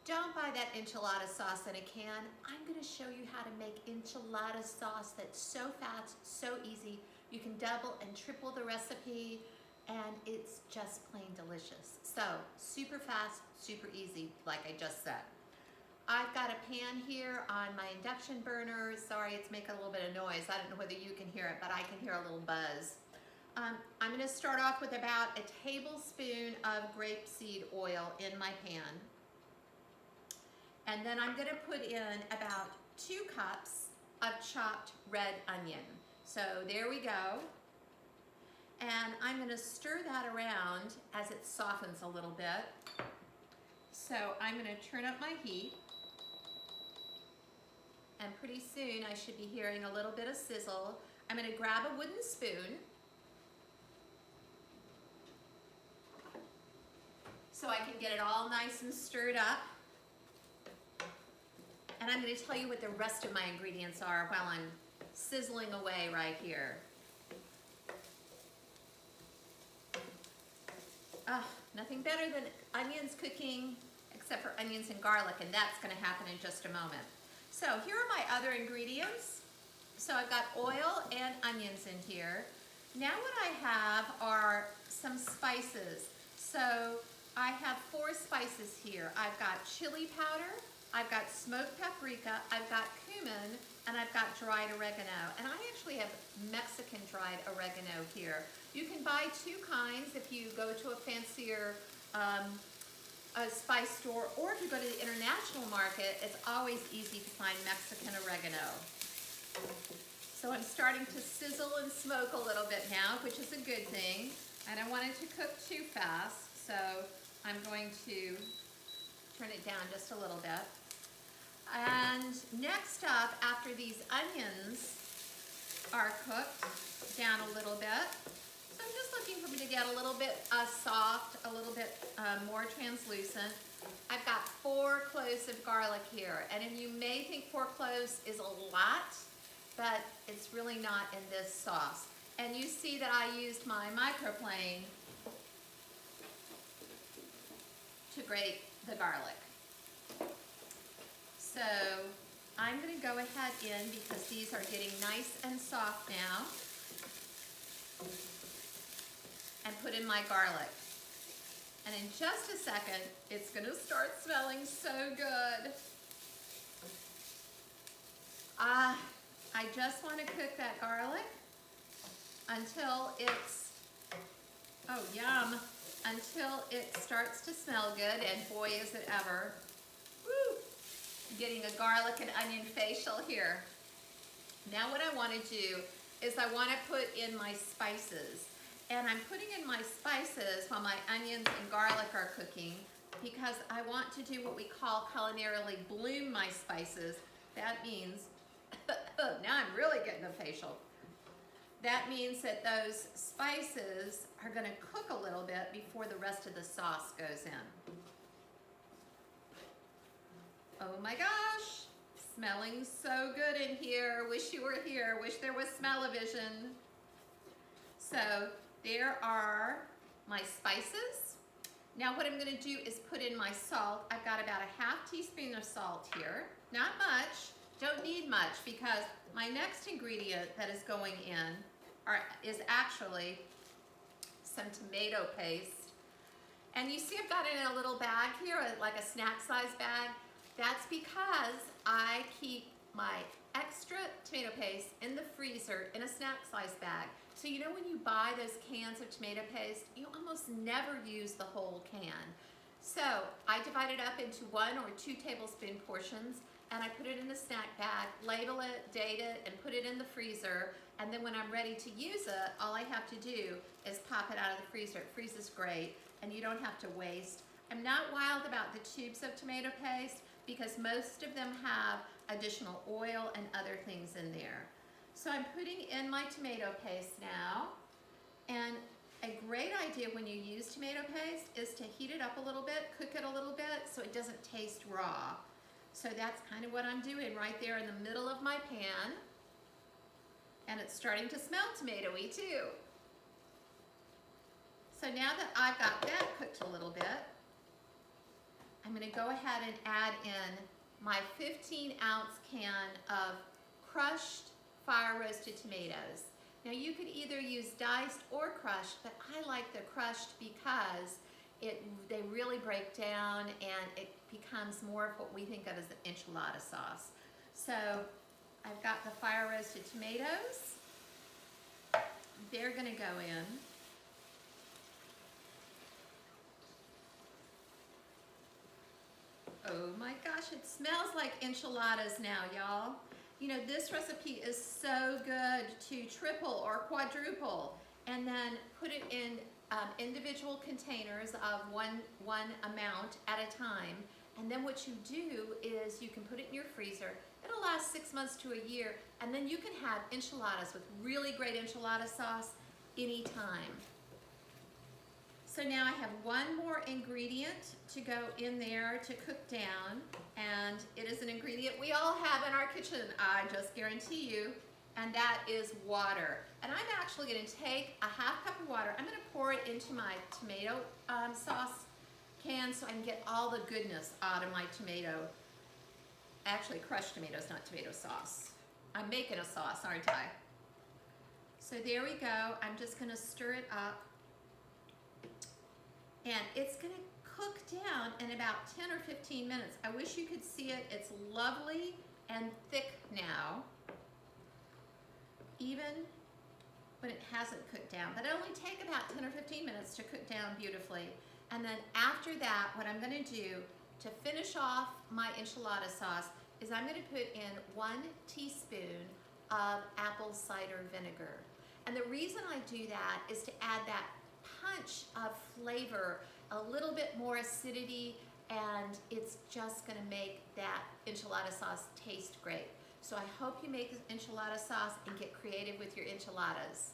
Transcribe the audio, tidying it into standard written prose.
Don't buy that enchilada sauce in a can. I'm gonna show you how to make enchilada sauce that's so fast, so easy. You can double and triple the recipe and it's just plain delicious. So super fast, super easy, like I just said. I've got a pan here on my induction burner. Sorry, it's making a little bit of noise. I don't know whether you can hear it, but I can hear a little buzz. I'm gonna start off with about a tablespoon of grapeseed oil in my pan. And then I'm gonna put in about 2 cups of chopped red onion. So there we go. And I'm gonna stir that around as it softens a little bit. So I'm gonna turn up my heat. And pretty soon I should be hearing a little bit of sizzle. I'm gonna grab a wooden spoon. So I can get it all nice and stirred up. And I'm going to tell you what the rest of my ingredients are while I'm sizzling away right here. Nothing better than onions cooking, except for onions and garlic, and that's going to happen in just a moment. So here are my other ingredients. So I've got oil and onions in here. Now what I have are some spices. So I have 4 spices here. I've got chili powder, I've got smoked paprika, I've got cumin, and I've got dried oregano. And I actually have Mexican dried oregano here. You can buy 2 kinds if you go to a fancier a spice store, or if you go to the international market, it's always easy to find Mexican oregano. So I'm starting to sizzle and smoke a little bit now, which is a good thing. I don't want it to cook too fast, so I'm going to turn it down just a little bit. And next up, after these onions are cooked down a little bit, so I'm just looking for me to get a little bit soft, a little bit more translucent. I've got 4 cloves of garlic here, and you may think 4 cloves is a lot, but it's really not in this sauce. And you see that I used my microplane to grate the garlic. So I'm going to go ahead in, because these are getting nice and soft now, and put in my garlic. And in just a second, it's going to start smelling so good. I just want to cook that garlic until it's, oh yum, until it starts to smell good, and boy is it ever. Woo! Getting a garlic and onion facial here. Now what I want to do is I want to put in my spices. And I'm putting in my spices while my onions and garlic are cooking, because I want to do what we call culinarily bloom my spices. That means, now I'm really getting a facial. That means that those spices are going to cook a little bit before the rest of the sauce goes in. Oh my gosh, smelling so good in here. Wish you were here. Wish there was smell-o-vision. So there are my spices. Now what I'm going to do is put in my salt. I've got about a ½ teaspoon of salt here. Not much. Don't need much, because my next ingredient that is going in is actually some tomato paste. And you see I've got it in a little bag here, like a snack size bag. That's because I keep my extra tomato paste in the freezer in a snack size bag. So you know when you buy those cans of tomato paste, you almost never use the whole can. So I divide it up into 1 or 2 tablespoon portions, and I put it in the snack bag, label it, date it, and put it in the freezer. And then when I'm ready to use it, all I have to do is pop it out of the freezer. It freezes great, and you don't have to waste. I'm not wild about the tubes of tomato paste, because most of them have additional oil and other things in there. So I'm putting in my tomato paste now, and a great idea when you use tomato paste is to heat it up a little bit, cook it a little bit so it doesn't taste raw. So that's kind of what I'm doing right there in the middle of my pan, and it's starting to smell tomatoey too. So now that I've got that cooked a little bit, I'm I'm gonna go ahead and add in my 15-ounce can of crushed fire roasted tomatoes. Now you could either use diced or crushed, but I like the crushed because they really break down and it becomes more of what we think of as the enchilada sauce. So I've got the fire roasted tomatoes. They're gonna go in. Oh my gosh, it smells like enchiladas now, y'all. You know, this recipe is so good to triple or quadruple and then put it in individual containers of one amount at a time. And then what you do is you can put it in your freezer. It'll last 6 months to a year, and then you can have enchiladas with really great enchilada sauce anytime. So now I have one more ingredient to go in there to cook down, and it is an ingredient we all have in our kitchen, I just guarantee you, and that is water. And I'm actually gonna take a half cup of water, I'm gonna pour it into my tomato sauce can so I can get all the goodness out of my tomato, actually crushed tomatoes, not tomato sauce. I'm making a sauce, aren't I? So there we go, I'm just gonna stir it up. And it's gonna cook down in about 10 or 15 minutes. I wish you could see it. It's lovely and thick now, even when it hasn't cooked down. But it'll only take about 10 or 15 minutes to cook down beautifully. And then after that, what I'm gonna do to finish off my enchilada sauce is I'm gonna put in 1 teaspoon of apple cider vinegar. And the reason I do that is to add that punch of flavor, a little bit more acidity, and it's just gonna make that enchilada sauce taste great. So I hope you make this enchilada sauce and get creative with your enchiladas.